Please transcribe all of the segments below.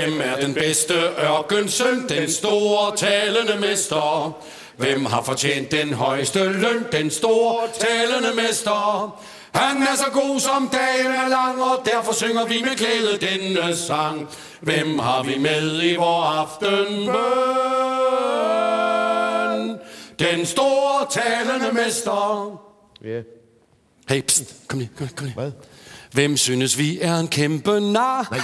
Hvem er den bedste ørkensøn, den store talende mester? Hvem har fortjent den højeste løn, den store talende mester? Han er så god som dagen er lang, og derfor synger vi med glæde denne sang. Hvem har vi med i vor aftenbøn? Den store talende mester. Ja. Hey, pst, kom lige. Hvad? Hvem synes vi er en kæmpe nar?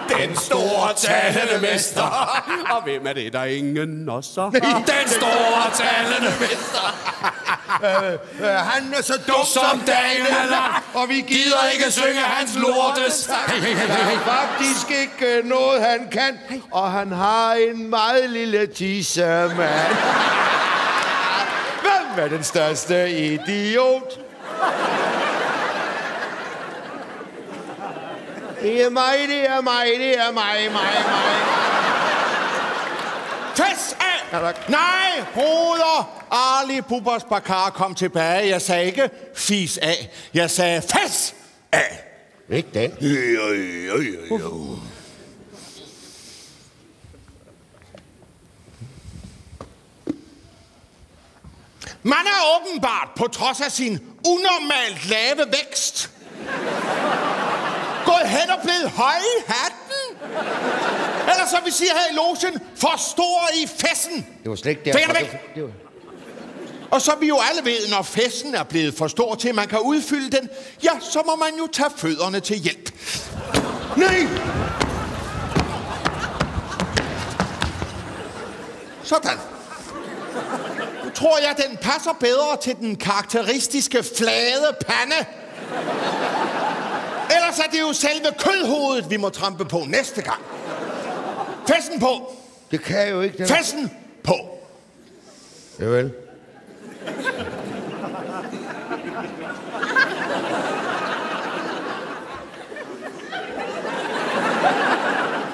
Den store talende mester. Og hvem er det, der ingen også? Den store talende mester. Han er så dum Som dagen er lang, og vi gider ikke synge hans lortes. hey. Faktisk ikke noget, han kan. Og han har en meget lille tissemand. Hvem er den største idiot? Det er mig. Fes af! Nej, broder! Ali Bubbers Bakar kom tilbage. Jeg sagde ikke fis af. Jeg sagde fes af. Ikke den. Man er åbenbart, på trods af sin unormalt lave vækst, gået hen og blevet høj i hatten. Eller som vi siger her i logen, for stor i fessen. Det var slet ikke Fingrene derfor. væk! Og som vi jo alle ved, når fessen er blevet for stor til, at man kan udfylde den, ja, så må man jo tage fødderne til hjælp. Nej! Sådan. Nu tror jeg, den passer bedre til den karakteristiske flade pande. Ellers er det jo selve kødhovedet, vi må trampe på næste gang. Festen på! Det kan jeg jo ikke. Den. Festen på! Javel.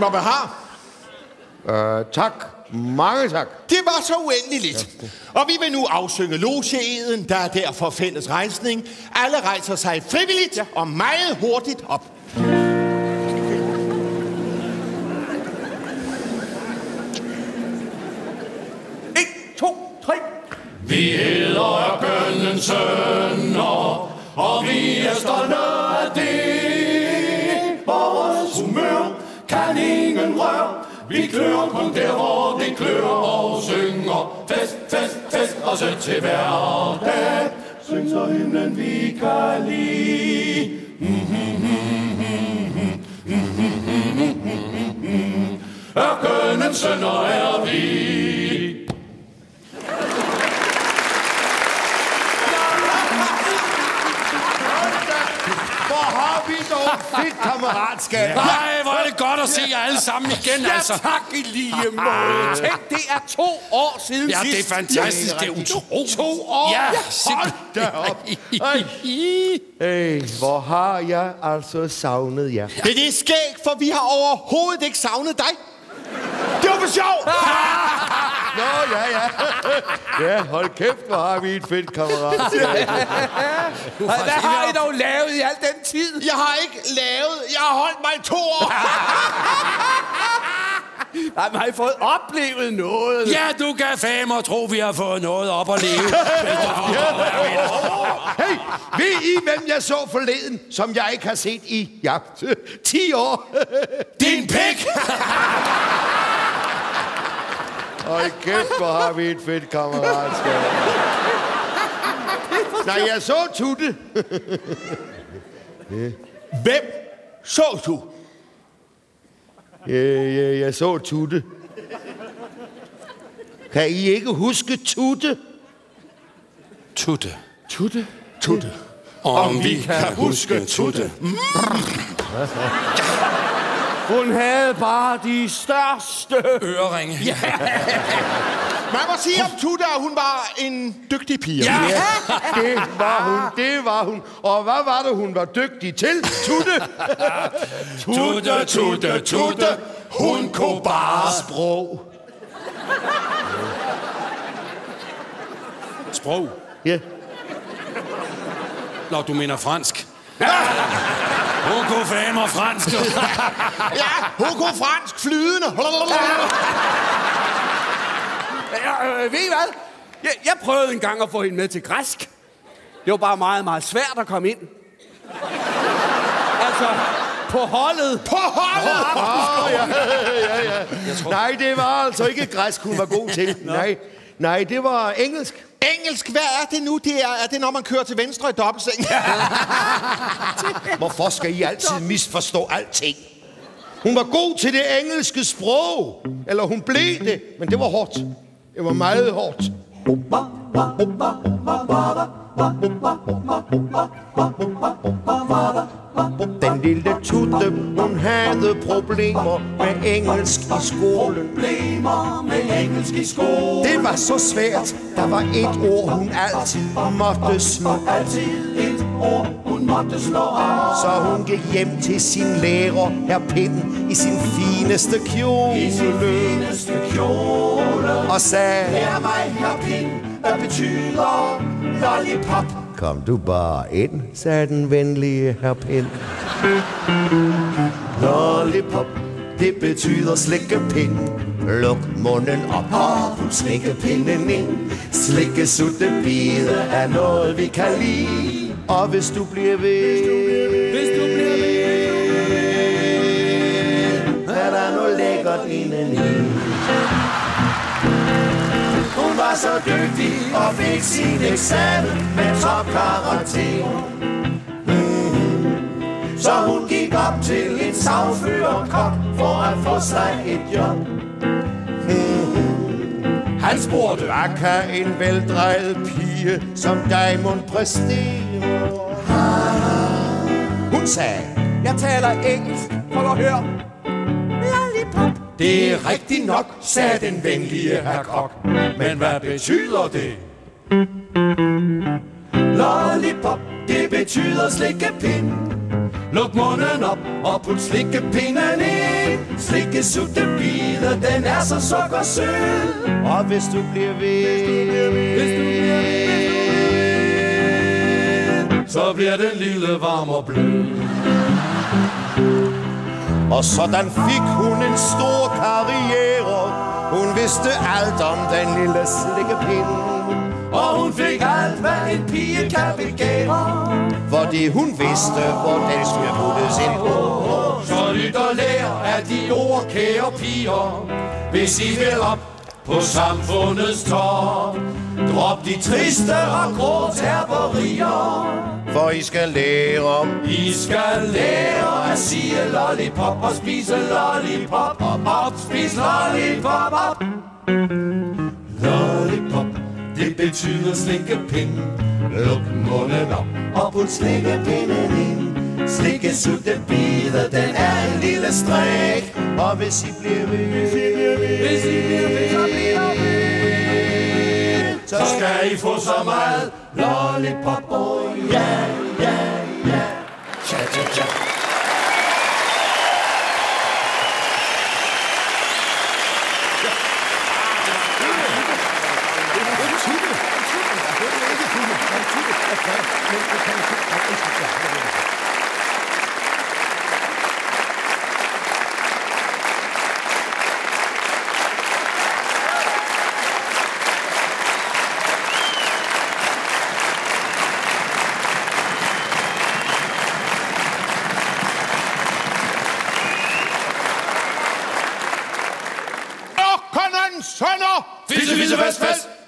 Må man har? Tak. Mange tak. Det var så uendeligt. Og vi vil nu afsynge logeeden, der er derfor fælles rejsning. Alle rejser sig frivilligt og meget hurtigt op. 1, 2, 3. Vi hedder ørkenens sønner, og vi er stolte af det. Vores humør kan ingen røre. Vi klør kun der, hvor det klør, og synger fest, fest, fest, og så til hverdag. Syng så himlen vi kan lide. Ørkenens sønner er vi. Hvor har vi dog fedt kammeratskab. Nej, hvor er det godt at se jer alle sammen igen, altså. Ja, tak i lige måde. Tænk, det er 2 år siden Ja, sidst. det er fantastisk. Det er utroligt. 2 år? Ja, Hold da op. Hey, hvor har jeg altså savnet jer. Det er skægt, for vi har overhovedet ikke savnet dig. Det var for sjov. Nå, ja. Ja, hold kæft, hvor har vi et fedt kammeratskab. Hvad har I dog lavet i al den tid? Jeg har ikke lavet. Jeg har holdt mig i 2 år. Nej, men har I fået oplevet noget? Ja, du kan fame og tro, vi har fået noget op at leve. Hey, ved I, hvem jeg så forleden, som jeg ikke har set i 10 år? Din pik! Hold kæft, hvor har vi et fedt kammeratskab. Nej, jeg så Tutte. Hvem så du? Ja, jeg så Tutte. Kan I ikke huske Tutte? Tutte. Tutte? Tutte. Om vi kan huske Tutte. Hun havde bare de største Øreringe. Ja. Man må sige om Tutte, at hun var en dygtig pige. Ja. Det var hun. Og hvad var det, hun var dygtig til? Tutte? Tutte. Hun kunne bare Sprog. sprog. Ja. Nå, du mener fransk. Hugo famer fransk. Ja, Hugo fransk flydende. Ved I hvad? Jeg prøvede engang at få hende med til græsk. Det var bare meget, meget svært at komme ind. Altså, på holdet. På holdet! Ja. Nej, det var altså ikke græsk, hun var god til. Nej, det var engelsk. Engelsk, hvad er det nu? Det er det, når man kører til venstre i dobbeltseng? Hvorfor skal I altid misforstå alting? Hun var god til det engelske sprog. Eller hun blev det, men det var hårdt. Det var meget hårdt. Den lille Tutte, hun havde problemer med engelsk i skolen. Det var så svært. Der var et ord, hun altid måtte slå. Så hun gik hjem til sin lærer, herr Pind, i sin fineste kjole. Og sagde: Lær mig, herr Pind, hvad betyder lollipop? Kom du bare ind, sagde den venlige herr Pind. Lollipop, det betyder slikkepind. Luk munden op og put slikkepinden ind. Slikkesutte bide er noget vi kan lide. Og hvis du bliver ved, er der noget lækkert indeni. Hun var så dygtig og fik sin eksamen med topkarakter. Så hun gik op til en sagførerkok for at få sig et job. Han spurgte: hvad kan en veldrejet pige som dig mon præstere? Hun sagde: Jeg taler engelsk. Prøv at høre. Lollipop. Det er rigtigt nok, sagde den venlige herr Kok. Men hvad betyder det? Lollipop, det betyder slikkepind. Luk munden op og put slikkepinden ind. Slikkesuttebide, den er så sukkersød. Og hvis du bliver ved, så bliver den lille varm og blød. Og sådan fik hun en stor karriere. Hun vidste alt om den lille slikkepind. Og hun fik alt, hvad en pige kan begære. Fordi hun vidste, hvor den skulle puttes ind på. Så lyt og lær af de ord, kære piger. Hvis I vil op på samfundets top, drop de triste og grå terperier. For I skal lære, I skal lære at sige lollipop og spise lollipop. Op, spis lollipop, op. Lollipop, det betyder slikkepind. Luk munden op og put slikkepinden ind. Slikkesuttebide, den er en lille strik. og hvis I bliver ved, så skal I få så meget lollipop. Oh, ja, ja, ja. Cha, cha, cha.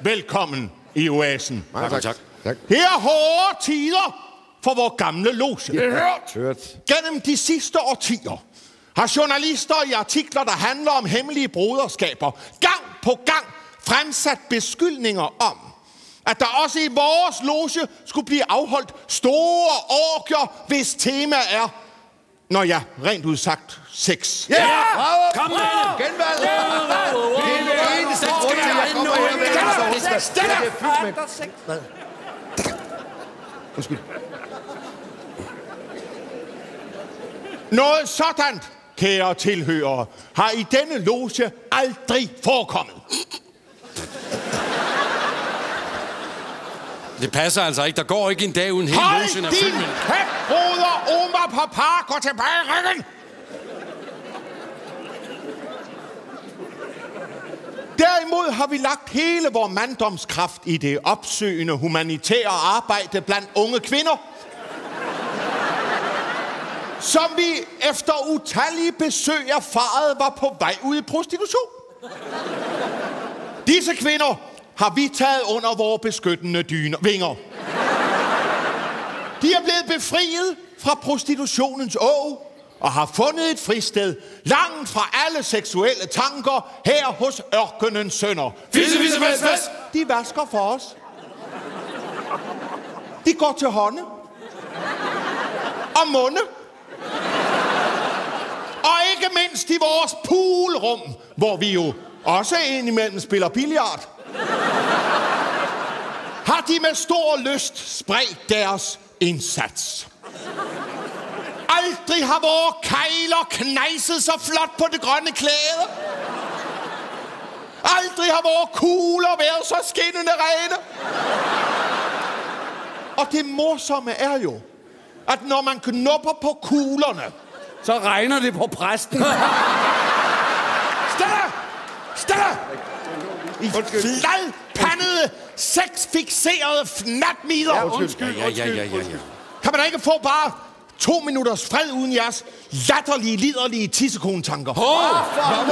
Velkommen i oasen. Tak. Det er hårde tider for vores gamle loge. Hørt. Gennem de sidste årtier har journalister i artikler, der handler om hemmelige broderskaber, gang på gang fremsat beskyldninger om, at der også i vores loge skulle blive afholdt store orgier, hvis tema er, når jeg rent udsagt, sex. Ja! Kom med det! Genvalg! Det er det eneste grund til, at jeg kommer her med det. Undskyld. Noget sådan, kære tilhørere, har i denne loge aldrig forekommet. Det passer altså ikke. Der går ikke en dag uden hele logen af filmen. Hold din broder, Omar Papa, gå tilbage i ryggen! Derimod har vi lagt hele vores manddomskraft i det opsøgende humanitære arbejde blandt unge kvinder, som vi efter utallige besøg erfaret var på vej ud i prostitution. Disse kvinder har vi taget under vores beskyttende vinger. De er blevet befriet fra prostitutionens åg og har fundet et fristed langt fra alle seksuelle tanker her hos ørkenens sønner. Fisse, fisse, fisse, fisse. De vasker for os. De går til hånde. Og munde. Og ikke mindst i vores poolrum, hvor vi jo også indimellem spiller billiard, har de med stor lyst spredt deres indsats. Aldrig har vores kejler knejset så flot på det grønne klæde. Aldrig har vores kugler været så skinnende rene. Og det morsomme er jo, at når man knupper på kuglerne, så regner det på præsten. Stille! Stille! I fladpandede, sexfixerede fnatmider. Ja, undskyld. Kan man da ikke få bare 2 minutters fred uden jeres latterlige, liderlige tissekonetanker? Hvad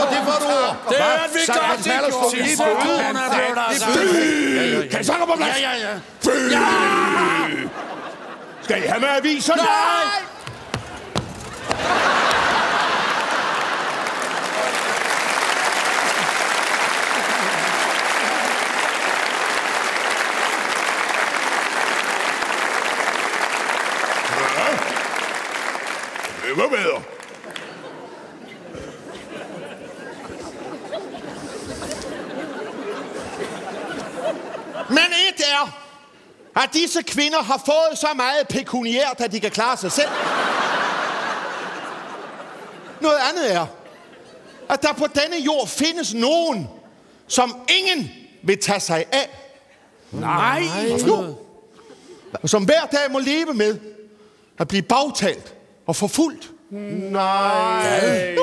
var det for et ord? Det er vi godt, det Kan I så gå på plads? Ja. Skal I have med aviserne? Nej! Det var bedre. Men et er, at disse kvinder har fået så meget pekuniært, at de kan klare sig selv. Noget andet er, at der på denne jord findes nogen, som ingen vil tage sig af. Nej. Jo. Og som hver dag må leve med at blive bagtalt og forfulgt. Nej.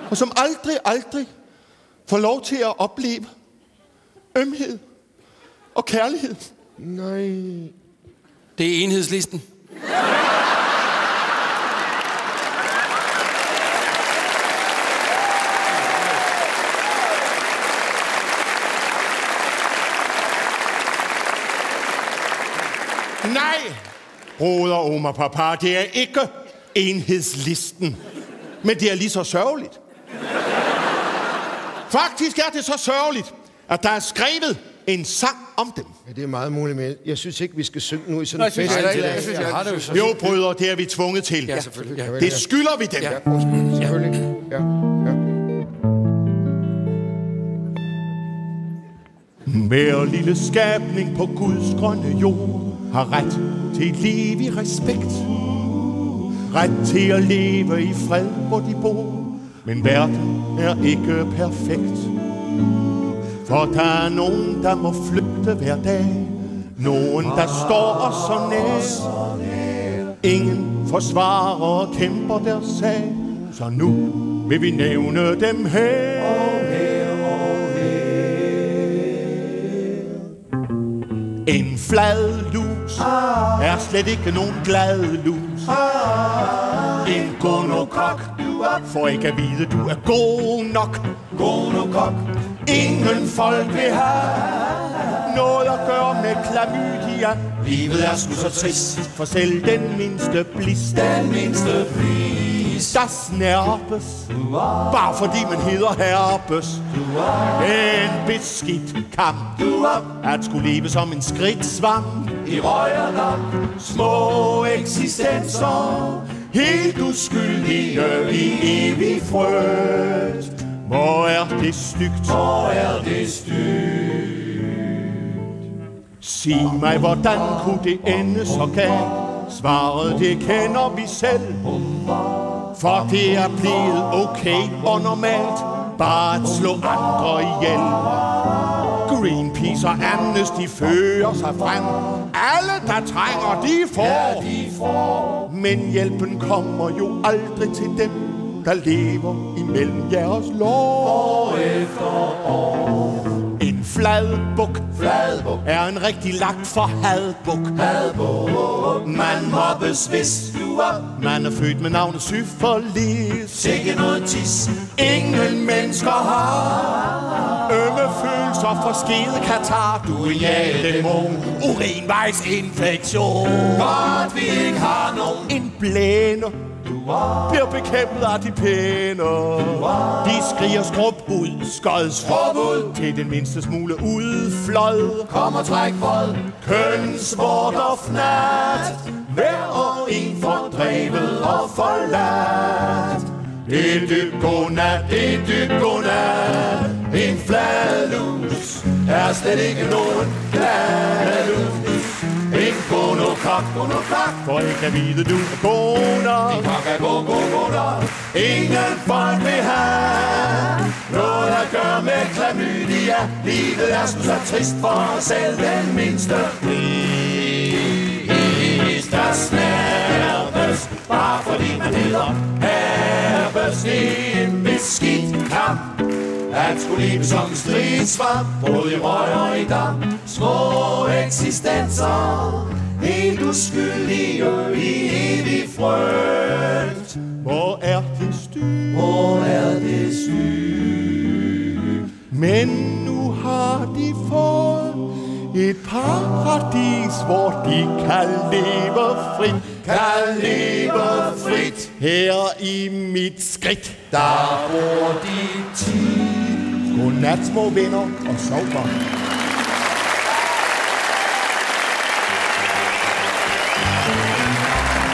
Og som aldrig får lov til at opleve ømhed og kærlighed. Nej. Det er Enhedslisten. Nej, broder Omar Papa, det er ikke Enhedslisten. Men det er lige så sørgeligt. Faktisk er det så sørgeligt, at der er skrevet en sang om dem. Ja, det er meget muligt, men jeg synes ikke, vi skal synge nu i sådan en fest. Jo, brødre, det er vi tvunget til. Ja, selvfølgelig. Ja. Det skylder vi dem. Ja, selvfølgelig. Ja. Hver lille skabning på Guds grønne jord har ret til et liv i respekt. Ret til at leve i fred, hvor de bor. Men verden er ikke perfekt. For der er nogen, der må flygte hver dag. Nogen, der står os så nær. Ingen forsvarer og kæmper deres sag. Så nu vil vi nævne dem her. En flad lus er slet ikke nogen glad lus. En gonokok får ikke at vide, du er god nok. Gonokok. Ingen folk vil have noget at gøre med klamydia. Livet er sgu så trist, for selv den mindste blis, der snærpes, bare fordi man hedder herpes. En beskidt kamp at skulle leve som en skridtsvamp i røgerne. Små eksistenser, helt uskyldige i evig frygt. Hvor er det stygt? Sig mig, hvordan kunne det ende så galt? Svaret, det kender vi selv. For det er blevet okay og normalt bare at slå andre ihjel. Greenpeace og Amnesty fører sig frem. Alle, der trænger, de får. Men hjælpen kommer jo aldrig til dem, der lever imellem jeres lår. År efter år. En fladbuk er en rigtig lagt for hadbuk. Man mobbes, hvis man er født med navnet syfilis. Ikke noget tis, ingen mennesker har. Ømme følelser for skede katar. Du er ja-dæmon, urinvejsinfektion. Godt vi ikke har nogen. En blæne bliver bekæmpet af de pæne. De skriger skrub ud, skodsforbud. Til den mindste smule udflød. Kom og træk vold, kønsvort og fnat. Hver og en fordrevet og forladt. Det er dybt godnat, det er dybt godnat. En fladlus er slet ikke nogen fladlus. En gonokok, for ikke at vide, du er goner. En kok er goner. Ingen folk vil have noget at gøre med klamydia. Livet er sgu så trist for selv den mindste pris. Der snærpes, bare fordi man hedder herpes. En beskidt kamp at skulle leve som stridsvamp, både i røg og i damp. Små eksistenser, helt uskyldige i evig frygt. Hvor er det styr? Hvor er det syg? Men nu har de fået et paradis, hvor de kan leve frit. Kan leve frit. Her i mit skridt, der bor de 10. Godnat, små venner, og sov godt.